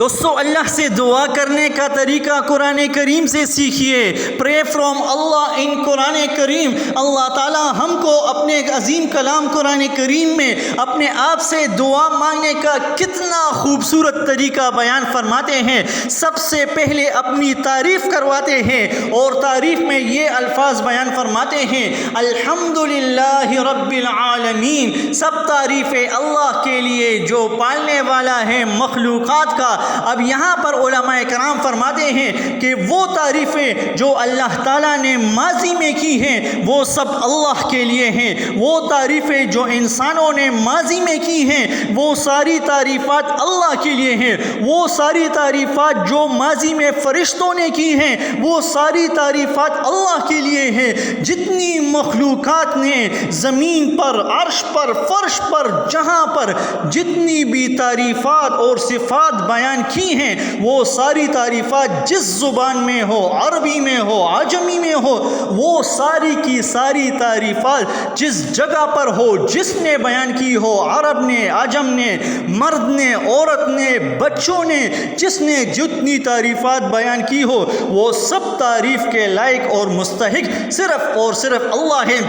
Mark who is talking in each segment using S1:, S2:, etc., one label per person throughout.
S1: دوستو، اللہ سے دعا کرنے کا طریقہ قرآن کریم سے سیکھیے. پرے فرام اللہ ان قرآن کریم. اللہ تعالی ہم کو اپنے عظیم کلام قرآن کریم میں اپنے آپ سے دعا مانگنے کا کتنا خوبصورت طریقہ بیان فرماتے ہیں. سب سے پہلے اپنی تعریف کرواتے ہیں اور تعریف میں یہ الفاظ بیان فرماتے ہیں: الحمدللہ رب العالمین. سب تعریفیں اللہ کے لیے جو پالنے والا ہے مخلوقات کا. اب یہاں پر علماء کرام فرماتے ہیں کہ وہ تعریفیں جو اللہ تعالیٰ نے ماضی میں کی ہیں وہ سب اللہ کے لیے ہیں. وہ تعریفیں جو انسانوں نے ماضی میں کی ہیں وہ ساری تعریفات اللہ کے لیے ہیں. وہ ساری تعریفات جو ماضی میں فرشتوں نے کی ہیں وہ ساری تعریفات اللہ کے لیے ہیں. جتنی مخلوقات نے زمین پر، عرش پر، فرش پر، جہاں پر جتنی بھی تعریفات اور صفات بیان کی ہیں وہ ساری تعریفات جس زبان میں ہو، عربی میں ہو، عجمی میں ہو، وہ ساری کی ساری تعریفات جس جگہ پر ہو، جس نے بیان کی ہو، عرب نے، عجم نے، مرد نے، عورت نے، بچوں نے، جس نے جتنی تعریفات بیان کی ہو وہ سب تعریف کے لائق اور مستحق صرف اور صرف اللہ ہے.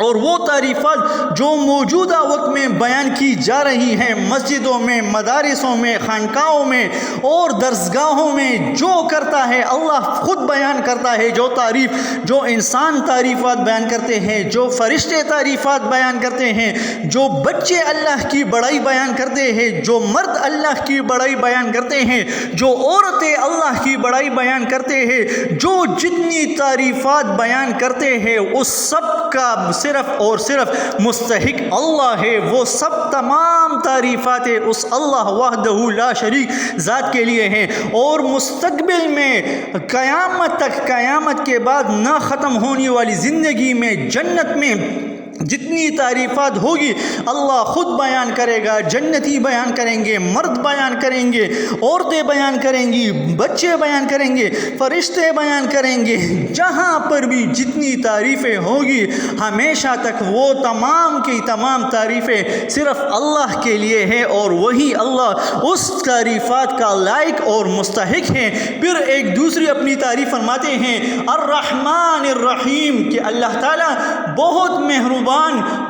S1: اور وہ تعریفات جو موجودہ وقت میں بیان کی جا رہی ہیں مسجدوں میں، مدارسوں میں، خانقاہوں میں اور درسگاہوں میں، جو کرتا ہے اللہ خود بیان کرتا ہے. جو تعریف جو انسان تعریفات بیان کرتے ہیں، جو فرشتے تعریفات بیان کرتے ہیں، جو بچے اللہ کی بڑائی بیان کرتے ہیں، جو مرد اللہ کی بڑائی بیان کرتے ہیں، جو عورتیں اللہ کی بڑائی بیان کرتے ہیں، جو جتنی تعریفات بیان کرتے ہیں اس سب کا صرف اور صرف مستحق اللہ ہے. وہ سب تمام تعریفات اس اللہ وحدہ لا شریک ذات کے لیے ہیں. اور مستقبل میں قیامت تک، قیامت کے بعد نہ ختم ہونے والی زندگی میں، جنت میں جتنی تعریفات ہوگی اللہ خود بیان کرے گا. جنتی بیان کریں گے، مرد بیان کریں گے، عورتیں بیان کریں گی، بچے بیان کریں گے، فرشتے بیان کریں گے. جہاں پر بھی جتنی تعریفیں ہوگی ہمیشہ تک وہ تمام کی تمام تعریفیں صرف اللہ کے لیے ہے اور وہی اللہ اس تعریفات کا لائق اور مستحق ہیں. پھر ایک دوسری اپنی تعریف فرماتے ہیں الرحمن الرحیم کہ اللہ تعالیٰ بہت مہربان،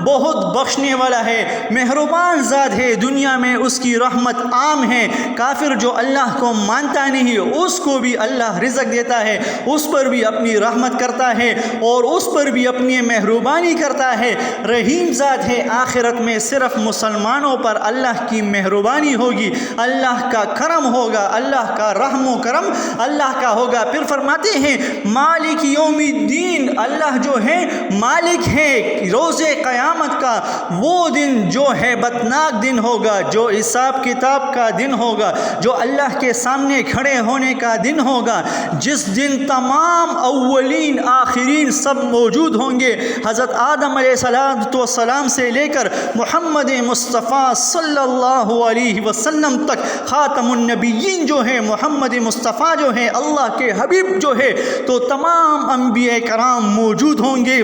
S1: بہت بخشنے والا ہے، مہربان ذات ہے. دنیا میں اس کی رحمت عام ہے. کافر جو اللہ کو مانتا نہیں اس کو بھی اللہ رزق دیتا ہے، اس پر بھی اپنی رحمت کرتا ہے اور اس پر بھی اپنی مہربانی کرتا ہے. رحیم ذات ہے. آخرت میں صرف مسلمانوں پر اللہ کی مہربانی ہوگی، اللہ کا کرم ہوگا، اللہ کا رحم و کرم اللہ کا ہوگا. پھر فرماتے ہیں مالک یوم الدین. اللہ جو ہے مالک ہے روز قیامت کا. وہ دن جو ہے بتناک دن ہوگا، جو حساب کتاب کا دن ہوگا، جو اللہ کے سامنے کھڑے ہونے کا دن ہوگا، جس دن تمام اولین آخرین سب موجود ہوں گے. حضرت آدم علیہ السلام سے لے کر محمد مصطفیٰ صلی اللہ علیہ وسلم تک خاتم النبیین جو ہے محمد مصطفیٰ جو ہے اللہ کے حبیب جو ہے، تو تمام انبیاء کرام موجود ہوں گے.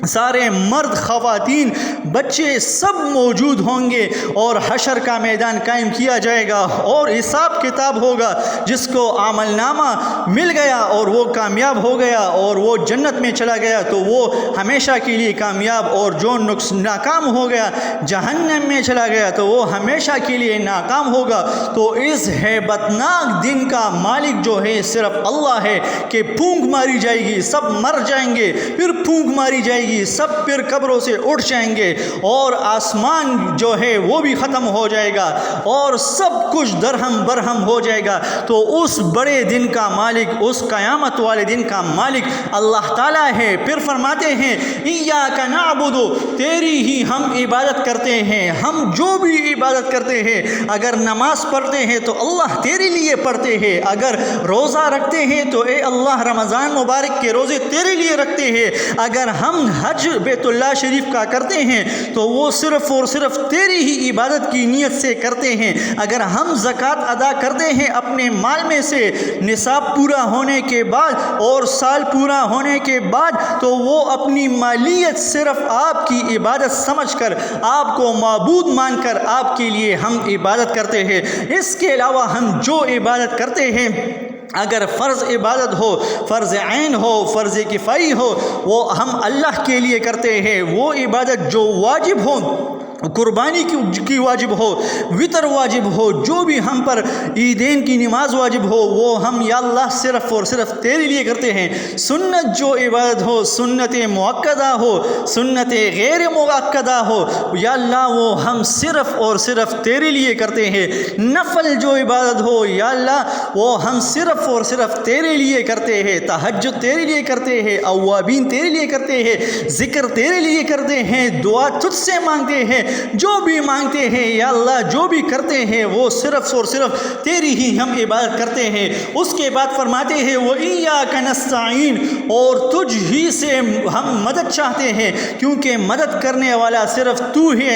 S1: سارے مرد، خواتین، بچے سب موجود ہوں گے اور حشر کا میدان قائم کیا جائے گا اور حساب کتاب ہوگا. جس کو عمل نامہ مل گیا اور وہ کامیاب ہو گیا اور وہ جنت میں چلا گیا تو وہ ہمیشہ کے لیے کامیاب، اور جو ناکام ہو گیا جہنم میں چلا گیا تو وہ ہمیشہ کے لیے ناکام ہوگا. تو اس ہیبتناک دن کا مالک جو ہے صرف اللہ ہے کہ پھونک ماری جائے گی، سب مر جائیں گے، پھر پھونک ماری جائے گی، سب پھر قبروں سے اٹھ جائیں گے اور آسمان جو ہے وہ بھی ختم ہو جائے گا اور سب کچھ درہم برہم ہو جائے گا. تو اس بڑے دن کا مالک، اس قیامت والے دن کا مالک اللہ تعالیٰ ہے. پھر فرماتے ہیں ایاک نعبد، تیری ہی ہم عبادت کرتے ہیں. ہم جو بھی عبادت کرتے ہیں، اگر نماز پڑھتے ہیں تو اللہ تیرے لیے پڑھتے ہیں، اگر روزہ رکھتے ہیں تو اے اللہ رمضان مبارک کے روزے تیرے لیے رکھتے ہیں، اگر ہم حج بیت اللہ شریف کا کرتے ہیں تو وہ صرف اور صرف تیری ہی عبادت کی نیت سے کرتے ہیں۔ اگر ہم زکوٰۃ ادا کرتے ہیں اپنے مال میں سے نصاب پورا ہونے کے بعد اور سال پورا ہونے کے بعد، تو وہ اپنی مالیت صرف آپ کی عبادت سمجھ کر، آپ کو معبود مان کر آپ کے لیے ہم عبادت کرتے ہیں۔ اس کے علاوہ ہم جو عبادت کرتے ہیں، اگر فرض عبادت ہو، فرض عین ہو، فرض کفائی ہو، وہ ہم اللہ کے لیے کرتے ہیں۔ وہ عبادت جو واجب ہو، قربانی کی واجب ہو، وطر واجب ہو، جو بھی ہم پر عیدین کی نماز واجب ہو، وہ ہم یا اللہ صرف اور صرف تیرے لیے کرتے ہیں۔ سنت جو عبادت ہو، سنت مؤکدہ ہو، سنت غیر مؤکدہ ہو، یا اللہ وہ ہم صرف اور صرف تیرے لیے کرتے ہیں۔ نفل جو عبادت ہو، یا اللہ وہ ہم صرف اور صرف تیرے لیے کرتے ہیں۔ تہجد تیرے لیے کرتے ہیں، اوابین تیرے لیے کرتے ہیں، ذکر تیرے لیے کرتے ہیں، دعا تجھ سے مانگتے ہیں، جو بھی مانگتے ہیں یا اللہ جو بھی کرتے ہیں وہ صرف اور صرف تیری ہی ہم عبادت کرتے ہیں۔ اس کے بعد فرماتے ہیں وَإِيَّاكَ نَسْتَعِينُ، اور تجھ ہی سے ہم مدد چاہتے ہیں، کیونکہ مدد کرنے والا صرف تو ہی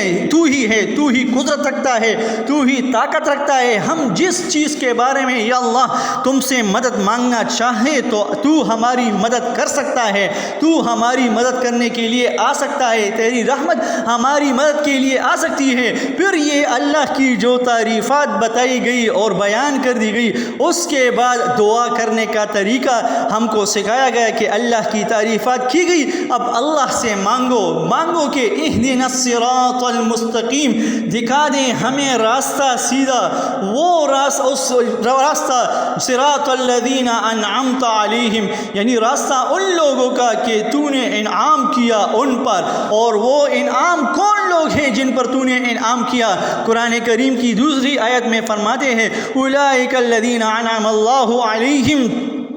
S1: ہے، تو ہی قدرت رکھتا ہے، تو ہی طاقت رکھتا ہے۔ ہم جس چیز کے بارے میں یا اللہ تم سے مدد مانگنا چاہے تو ہماری مدد کر سکتا ہے، تو ہماری مدد کرنے کے لیے آ سکتا ہے، تیری رحمت ہماری مدد کے لیے آ سکتی ہے۔ پھر یہ اللہ کی جو تعریفات بتائی گئی اور بیان کر دی گئی، اس کے بعد دعا کرنے کا طریقہ ہم کو سکھایا گیا کہ اللہ کی تعریفات کی گئی، اب اللہ سے مانگو کہ اہدنا الصراط المستقیم، دکھا دیں ہمیں راستہ سیدھا، وہ راستہ صراط الذین انعمت علیہم، یعنی راستہ ان لوگوں کا کہ تو نے انعام کیا ان پر، اور وہ انعام کون لوگ ہیں جن پر تو نے انعام کیا؟ قرآن کریم کی دوسری آیت میں فرماتے ہیں اولئک الذین انعم اللہ علیہم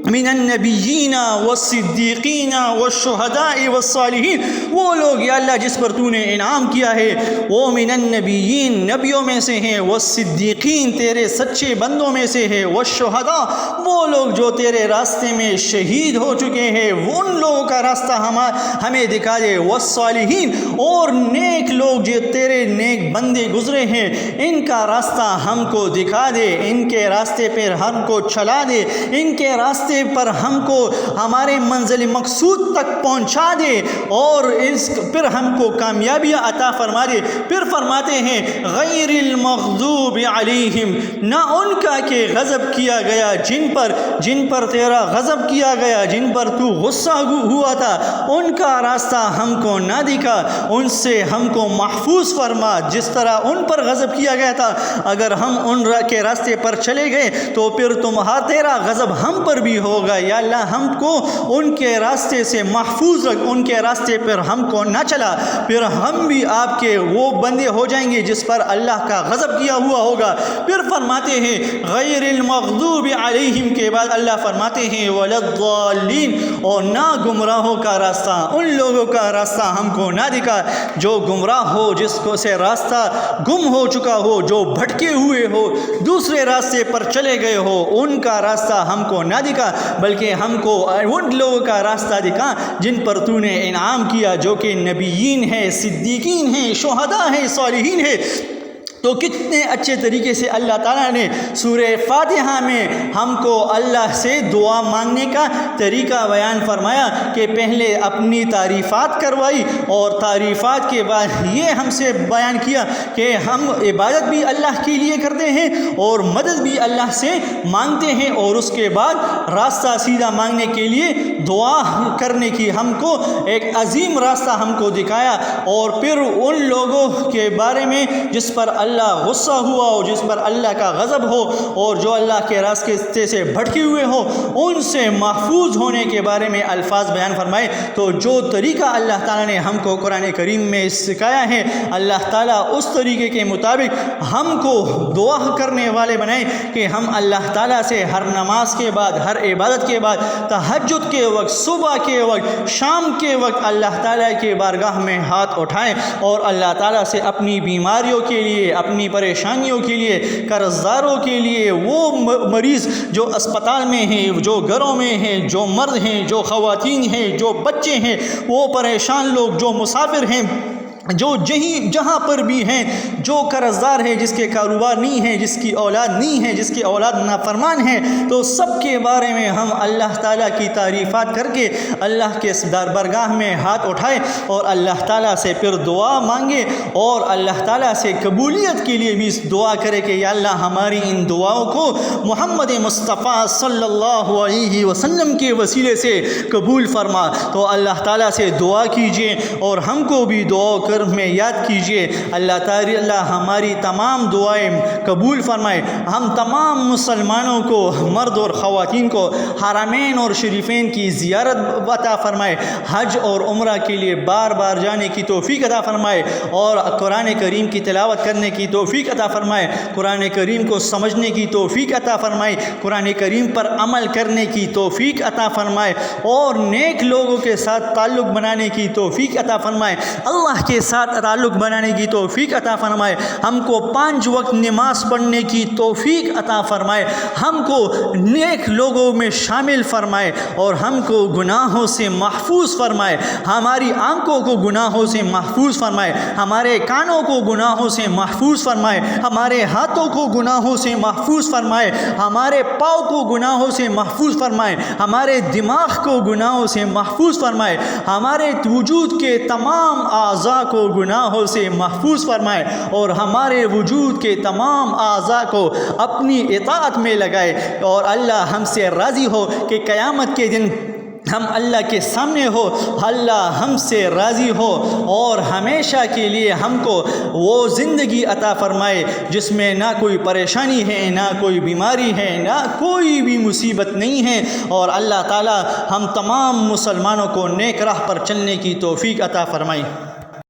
S1: من النبیین والصدیقین والشہداء والصالحین، وہ لوگ یا اللہ جس پر تو نے انعام کیا ہے وہ من النبیین، نبیوں میں سے ہیں، والصدیقین تیرے سچے بندوں میں سے ہے، والشہداء وہ لوگ جو تیرے راستے میں شہید ہو چکے ہیں، ان لوگوں کا راستہ ہمیں دکھا دے، والصالحین اور نیک لوگ جو تیرے نیک بندے گزرے ہیں ان کا راستہ ہم کو دکھا دے، ان کے راستے پر ہم کو چلا دے، ان کے راستے پر ہم کو ہمارے منزل مقصود تک پہنچا دے، اور پھر ہم کو کامیابیاں عطا فرما دے۔ پھر فرماتے ہیں غیر المغضوب علیہم، نہ ان کا کہ غضب کیا گیا، جن پر تیرا غضب کیا گیا، جن پر تو غصہ ہوا تھا، ان کا راستہ ہم کو نہ دکھا، ان سے ہم کو محفوظ فرما۔ جس طرح ان پر غضب کیا گیا تھا، اگر ہم ان کے راستے پر چلے گئے تو پھر تیرا غضب ہم پر بھی ہوگا، یا اللہ ہم کو ان کے راستے سے محفوظ رکھ، ان کے راستے پر ہم کو نہ چلا، پھر ہم بھی آپ کے وہ بندے ہو جائیں گے جس پر اللہ کا غضب کیا ہوا ہوگا۔ پھر فرماتے ہیں غیر المغضوب علیہم کے بعد اللہ فرماتے ہیں ولا الضالین، اور نہ گمراہوں کا راستہ، ان لوگوں کا راستہ ہم کو نہ دکھا جو گمراہ ہو، جس کو سے راستہ گم ہو چکا ہو، جو بھٹکے ہوئے ہو، دوسرے راستے پر چلے گئے ہو، ان کا راستہ ہم کو نہ دکھا، بلکہ ہم کو ان لوگوں کا راستہ دکھا جن پر تو نے انعام کیا، جو کہ نبیین ہیں، صدیقین ہیں، شہداء ہیں، صالحین ہیں۔ تو کتنے اچھے طریقے سے اللہ تعالیٰ نے سورہ فاتحہ میں ہم کو اللہ سے دعا مانگنے کا طریقہ بیان فرمایا کہ پہلے اپنی تعریفات کروائی، اور تعریفات کے بعد یہ ہم سے بیان کیا کہ ہم عبادت بھی اللہ کے لیے کرتے ہیں اور مدد بھی اللہ سے مانگتے ہیں، اور اس کے بعد راستہ سیدھا مانگنے کے لیے دعا کرنے کی ہم کو ایک عظیم راستہ ہم کو دکھایا، اور پھر ان لوگوں کے بارے میں جس پر اللہ غصہ ہوا ہو، جس پر اللہ کا غضب ہو، اور جو اللہ کے راستے سے بھٹکے ہوئے ہو، ان سے محفوظ ہونے کے بارے میں الفاظ بیان فرمائے۔ تو جو طریقہ اللہ تعالیٰ نے ہم کو قرآن کریم میں سکھایا ہے، اللہ تعالیٰ اس طریقے کے مطابق ہم کو دعا کرنے والے بنائے کہ ہم اللہ تعالیٰ سے ہر نماز کے بعد، ہر عبادت کے بعد، تہجد کے وقت، صبح کے وقت، شام کے وقت اللہ تعالیٰ کے بارگاہ میں ہاتھ اٹھائیں، اور اللہ تعالیٰ سے اپنی بیماریوں کے لیے، اپنی پریشانیوں کے لیے، قرضداروں کے لیے، وہ مریض جو اسپتال میں ہیں، جو گھروں میں ہیں، جو مرد ہیں، جو خواتین ہیں، جو بچے ہیں، وہ پریشان لوگ، جو مسافر ہیں، جو جہاں پر بھی ہیں، جو قرضدار ہے، جس کے کاروبار نہیں ہے، جس کی اولاد نہیں ہے، جس کی اولاد نافرمان ہے، تو سب کے بارے میں ہم اللہ تعالیٰ کی تعریفات کر کے اللہ کے دربارگاہ میں ہاتھ اٹھائے اور اللہ تعالیٰ سے پھر دعا مانگے اور اللہ تعالیٰ سے قبولیت کے لیے بھی دعا کرے کہ یا اللہ ہماری ان دعاؤں کو محمد مصطفیٰ صلی اللہ علیہ وسلم کے وسیلے سے قبول فرما۔ تو اللہ تعالیٰ سے دعا کیجیے اور ہم کو بھی دعا میں یاد کیجئے۔ اللہ تعالی ہماری تمام دعائیں قبول فرمائے۔ ہم تمام مسلمانوں کو، مرد اور خواتین کو، حرمین اور شریفین کی زیارت عطا فرمائے، حج اور عمرہ کے لیے بار بار جانے کی توفیق عطا فرمائے اور قرآن کریم کی تلاوت کرنے کی توفیق عطا فرمائے، قرآن کریم کو سمجھنے کی توفیق عطا فرمائے، قرآن کریم پر عمل کرنے کی توفیق عطا فرمائے اور نیک لوگوں کے ساتھ تعلق بنانے کی توفیق عطا فرمائے، اللہ کے ساتھ تعلق بنانے کی توفیق عطا فرمائے، ہم کو 5 وقت نماز پڑھنے کی توفیق عطا فرمائے، ہم کو نیک لوگوں میں شامل فرمائے اور ہم کو گناہوں سے محفوظ فرمائے، ہماری آنکھوں کو گناہوں سے محفوظ فرمائے، ہمارے کانوں کو گناہوں سے محفوظ فرمائے، ہمارے ہاتھوں کو گناہوں سے محفوظ فرمائے، ہمارے پاؤں کو گناہوں سے محفوظ فرمائے، ہمارے دماغ کو گناہوں سے محفوظ فرمائے، ہمارے وجود کے تمام اعضاء کو گناہوں سے محفوظ فرمائے اور ہمارے وجود کے تمام اعضاء کو اپنی اطاعت میں لگائے اور اللہ ہم سے راضی ہو کہ قیامت کے دن ہم اللہ کے سامنے ہو، اللہ ہم سے راضی ہو اور ہمیشہ کے لیے ہم کو وہ زندگی عطا فرمائے جس میں نہ کوئی پریشانی ہے، نہ کوئی بیماری ہے، نہ کوئی بھی مصیبت نہیں ہے، اور اللہ تعالی ہم تمام مسلمانوں کو نیک راہ پر چلنے کی توفیق عطا فرمائے۔